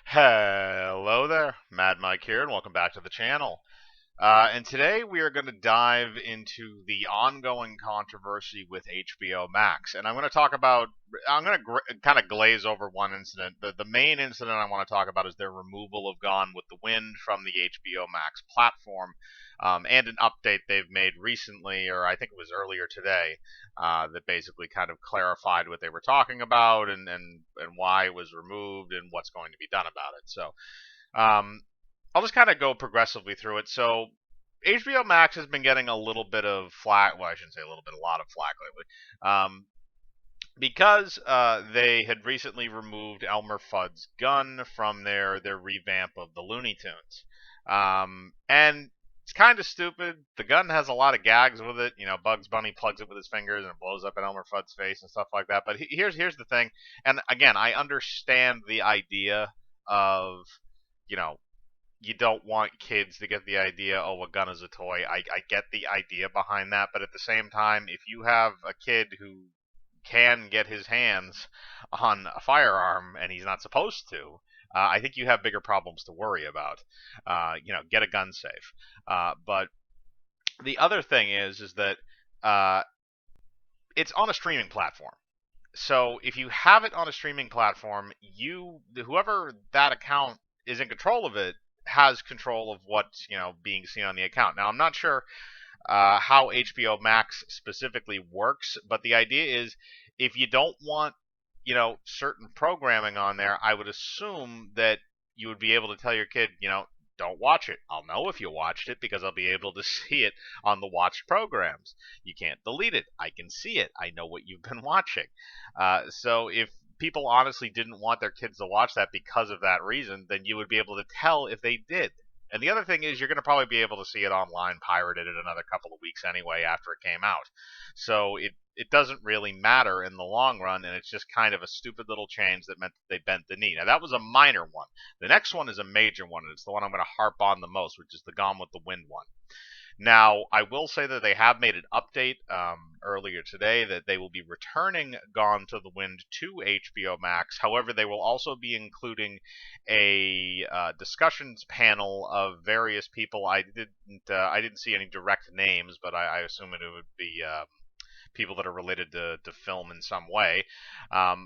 Hello there, Mad Mike here, and welcome back to the channel. And today we are going to dive into the ongoing controversy with HBO Max, and I'm going to kind of glaze over one incident. The main incident I want to talk about is their removal of Gone with the Wind from the HBO Max platform, and an update they've made recently, or I think it was earlier today, that basically kind of clarified what they were talking about and why it was removed and what's going to be done about it. So um, I'll just kind of go progressively through it. So HBO Max has been getting a little bit of flack. Well, I shouldn't say a little bit, a lot of flack lately, because they had recently removed Elmer Fudd's gun from their revamp of the Looney Tunes, and it's kind of stupid. The gun has a lot of gags with it. You know, Bugs Bunny plugs it with his fingers and it blows up in Elmer Fudd's face and stuff like that. But here's the thing, and again, I understand the idea of, you know, you don't want kids to get the idea, oh, a gun is a toy. I get the idea behind that, but at the same time, if you have a kid who can get his hands on a firearm and he's not supposed to, I think you have bigger problems to worry about. Get a gun safe. But the other thing is that uh, it's on a streaming platform. So if you have it on a streaming platform, whoever that account is in control of it has control of what's being seen on the account. Now I'm not sure how HBO Max specifically works, but the idea is if you don't want certain programming on there, I would assume that you would be able to tell your kid, don't watch it. I'll know if you watched it because I'll be able to see it on the watched programs. You can't delete it. I can see it. I know what you've been watching. So if people honestly didn't want their kids to watch that because of that reason, then you would be able to tell if they did. And the other thing is, you're going to probably be able to see it online pirated in another couple of weeks anyway after it came out. So it doesn't really matter in the long run, and it's just kind of a stupid little change that meant that they bent the knee. Now, that was a minor one. The next one is a major one, and it's the one I'm going to harp on the most, which is the Gone with the Wind one. Now, I will say that they have made an update earlier today that they will be returning Gone to the Wind to HBO Max. However, they will also be including a discussions panel of various people. I didn't see any direct names, but I assume it would be people that are related to film in some way,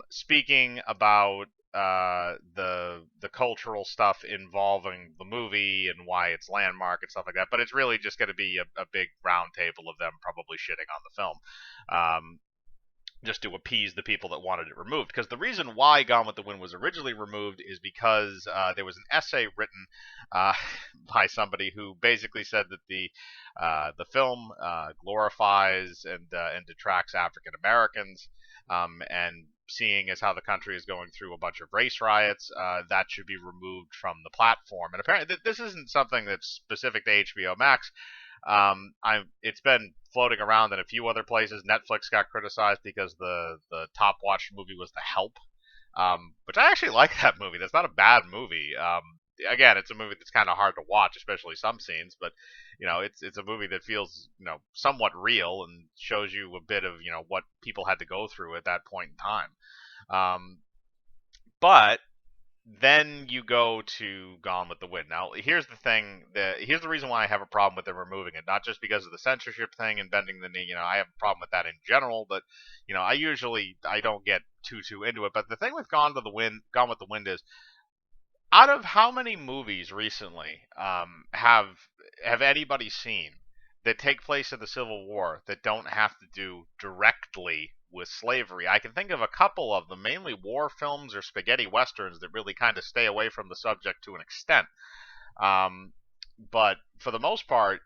speaking about the cultural stuff involving the movie and why it's landmark and stuff like that. But it's really just going to be a big round table of them probably shitting on the film. Just to appease the people that wanted it removed. Because the reason why Gone with the Wind was originally removed is because there was an essay written uh, by somebody who basically said that the film glorifies and detracts African Americans, and seeing as how the country is going through a bunch of race riots, that should be removed from the platform. And apparently, this isn't something that's specific to HBO Max. It's been floating around in a few other places. Netflix got criticized because the top watched movie was The Help, which I actually like that movie. That's not a bad movie. Again, it's a movie that's kind of hard to watch, especially some scenes, but it's a movie that feels somewhat real and shows you a bit of what people had to go through at that point in time. But then you go to Gone with the Wind. Now, here's the thing. Here's the reason why I have a problem with them removing it. Not just because of the censorship thing and bending the knee. I have a problem with that in general. But I don't get too into it. But the thing with Gone with the Wind is, out of how many movies recently have anybody seen that take place in the Civil War that don't have to do directly with slavery? I can think of a couple of them, mainly war films or spaghetti westerns that really kind of stay away from the subject to an extent. Um, but for the most part,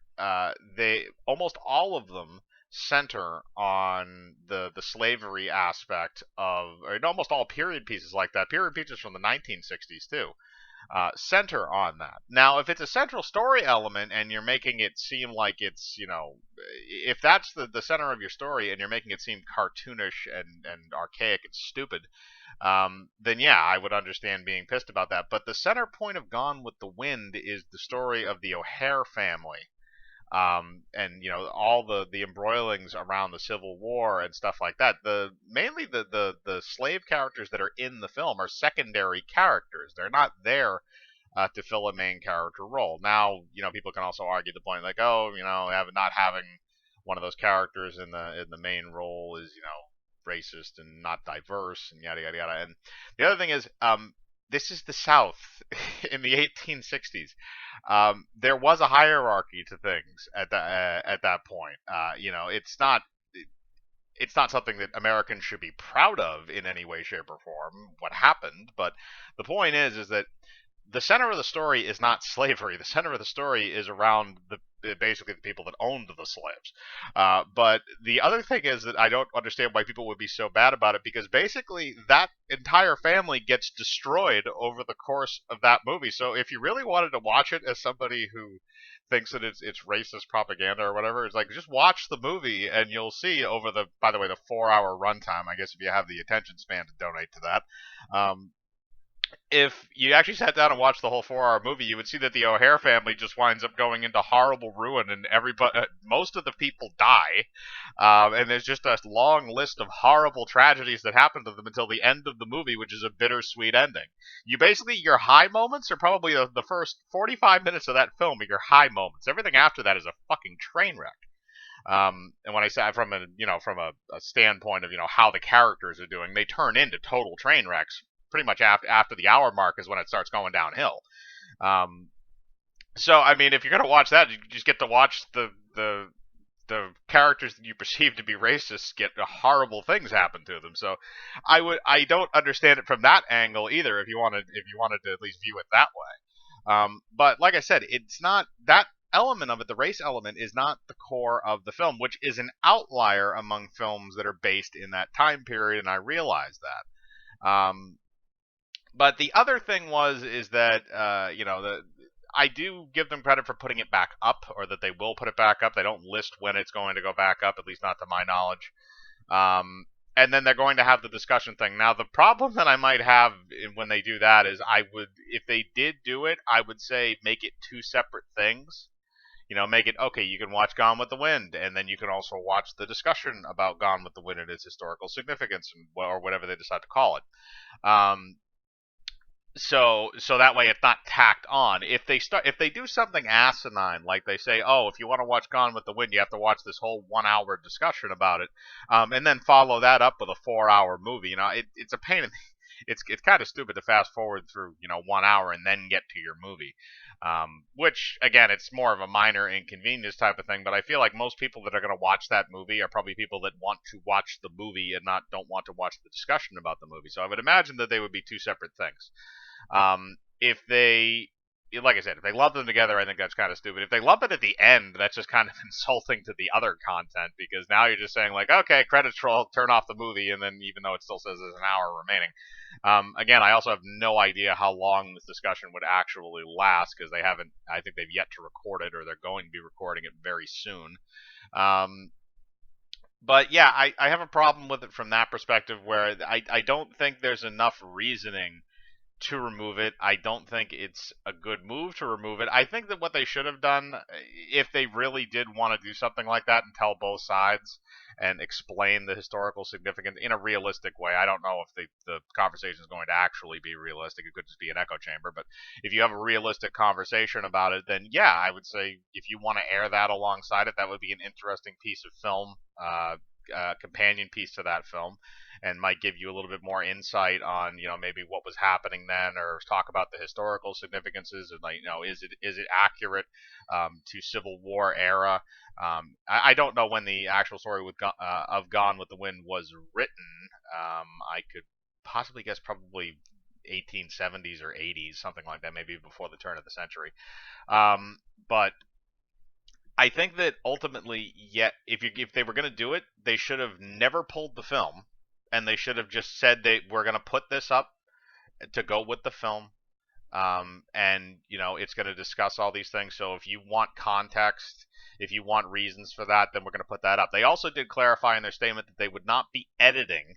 they almost all of them center on the slavery aspect of, or almost all period pieces like that. Period pieces from the 1960s too center on that. Now, if it's a central story element and you're making it seem like it's, if that's the center of your story and you're making it seem cartoonish and archaic and stupid, then yeah, I would understand being pissed about that. But the center point of Gone with the Wind is the story of the O'Hare family. and all the embroilings around the Civil War and stuff like that. Mainly the slave characters that are in the film are secondary characters. They're not there to fill a main character role. Now, people can also argue the point like, oh, not having one of those characters in the main role is, racist and not diverse and yada yada yada. And the other thing is, this is the South in the 1860s. There was a hierarchy to things at that point. It's not something that Americans should be proud of in any way, shape, or form. What happened, but the point is that the center of the story is not slavery. The center of the story is around basically the people that owned the slaves. But the other thing is that I don't understand why people would be so bad about it, because basically that entire family gets destroyed over the course of that movie. So if you really wanted to watch it as somebody who thinks that it's racist propaganda or whatever, it's like, just watch the movie and you'll see over by the way, the 4-hour runtime, I guess if you have the attention span to donate to that, if you actually sat down and watched the whole 4-hour movie, you would see that the O'Hare family just winds up going into horrible ruin, and most of the people die, and there's just a long list of horrible tragedies that happen to them until the end of the movie, which is a bittersweet ending. Your high moments are probably the first 45 minutes of that film are your high moments. Everything after that is a fucking train wreck. And when I say from a standpoint of how the characters are doing, they turn into total train wrecks pretty much after the hour mark is when it starts going downhill. So I mean, if you're gonna watch that, you just get to watch the characters that you perceive to be racist get horrible things happen to them. So I don't understand it from that angle either. If you wanted to at least view it that way. But like I said, it's not that element of it. The race element is not the core of the film, which is an outlier among films that are based in that time period, and I realize that. But the other thing is that I do give them credit for putting it back up, or that they will put it back up. They don't list when it's going to go back up, at least not to my knowledge. And then they're going to have the discussion thing. Now, the problem that I might have when they do that is if they did do it, I would say make it two separate things. Make it, okay, you can watch Gone with the Wind, and then you can also watch the discussion about Gone with the Wind and its historical significance, or whatever they decide to call it. So that way it's not tacked on. If they do something asinine, like they say, oh, if you want to watch Gone with the Wind, you have to watch this whole 1-hour discussion about it, and then follow that up with a 4-hour movie. It's a pain. It's kind of stupid to fast forward through 1 hour and then get to your movie. Which again, it's more of a minor inconvenience type of thing. But I feel like most people that are going to watch that movie are probably people that want to watch the movie and don't want to watch the discussion about the movie. So I would imagine that they would be two separate things. If they, like I said, if they lump them together, I think that's kind of stupid. If they lump it at the end, that's just kind of insulting to the other content, because now you're just saying like, okay, credits roll, turn off the movie, and then even though it still says there's an hour remaining. Again, I also have no idea how long this discussion would actually last, because I think they've yet to record it, or they're going to be recording it very soon. But yeah, I have a problem with it from that perspective, where I don't think there's enough reasoning to remove it. I don't think it's a good move to remove it. I think that what they should have done, if they really did want to do something like that and tell both sides and explain the historical significance in a realistic way. I don't know if the conversation is going to actually be realistic. It could just be an echo chamber. But if you have a realistic conversation about it, then yeah, I would say if you want to air that alongside it, that would be an interesting piece of film, companion piece to that film, and might give you a little bit more insight on, maybe what was happening then, or talk about the historical significances, and is it accurate to Civil War era? I don't know when the actual story of Gone with the Wind was written. I could possibly guess probably 1870s or 80s, something like that, maybe before the turn of the century. But I think that ultimately, if they were going to do it, they should have never pulled the film, and they should have just said we're going to put this up to go with the film, and it's going to discuss all these things. So if you want context, if you want reasons for that, then we're going to put that up. They also did clarify in their statement that they would not be editing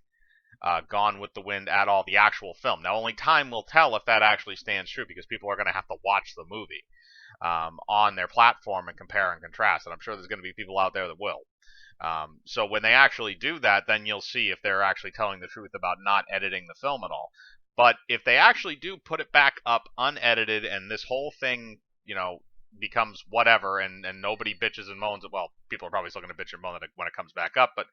Gone with the Wind at all, the actual film. Now, only time will tell if that actually stands true because people are going to have to watch the movie on their platform and compare and contrast. And I'm sure there's going to be people out there that will. So when they actually do that, then you'll see if they're actually telling the truth about not editing the film at all. But if they actually do put it back up unedited and this whole thing, becomes whatever and nobody bitches and moans, well, people are probably still going to bitch and moan when it comes back up, but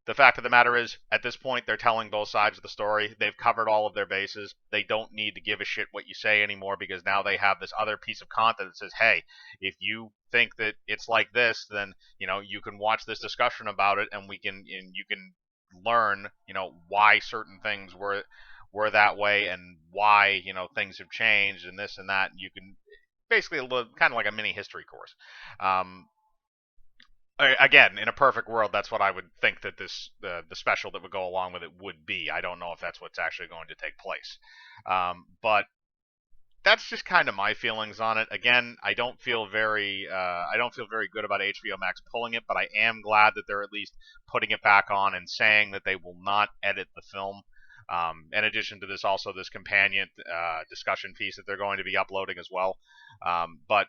the fact of the matter is, at this point, they're telling both sides of the story. They've covered all of their bases. They don't need to give a shit what you say anymore because now they have this other piece of content that says, hey, if you think that it's like this, then, you can watch this discussion about it and you can learn, why certain things were that way and why, things have changed and this and that. And you can basically kind of like a mini history course. Again, in a perfect world, that's what I would think that the special that would go along with it would be. I don't know if that's what's actually going to take place, but that's just kind of my feelings on it. Again, I don't feel very good about HBO Max pulling it, but I am glad that they're at least putting it back on and saying that they will not edit the film. In addition to this, also this companion discussion piece that they're going to be uploading as well. But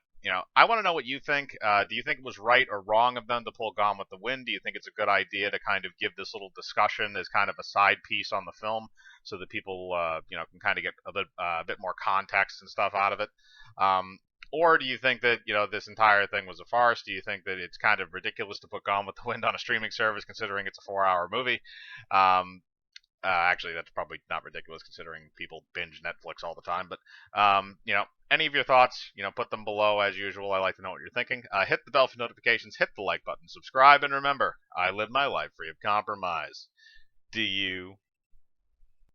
I want to know what you think. Do you think it was right or wrong of them to pull Gone with the Wind? Do you think it's a good idea to kind of give this little discussion as kind of a side piece on the film, so that people can kind of get a bit more context and stuff out of it? Or do you think that this entire thing was a farce? Do you think that it's kind of ridiculous to put Gone with the Wind on a streaming service, considering it's a 4-hour movie? Actually, that's probably not ridiculous considering people binge Netflix all the time. But any of your thoughts, put them below as usual. I like to know what you're thinking. Hit the bell for notifications, hit the like button, subscribe, and remember, I live my life free of compromise. Do you?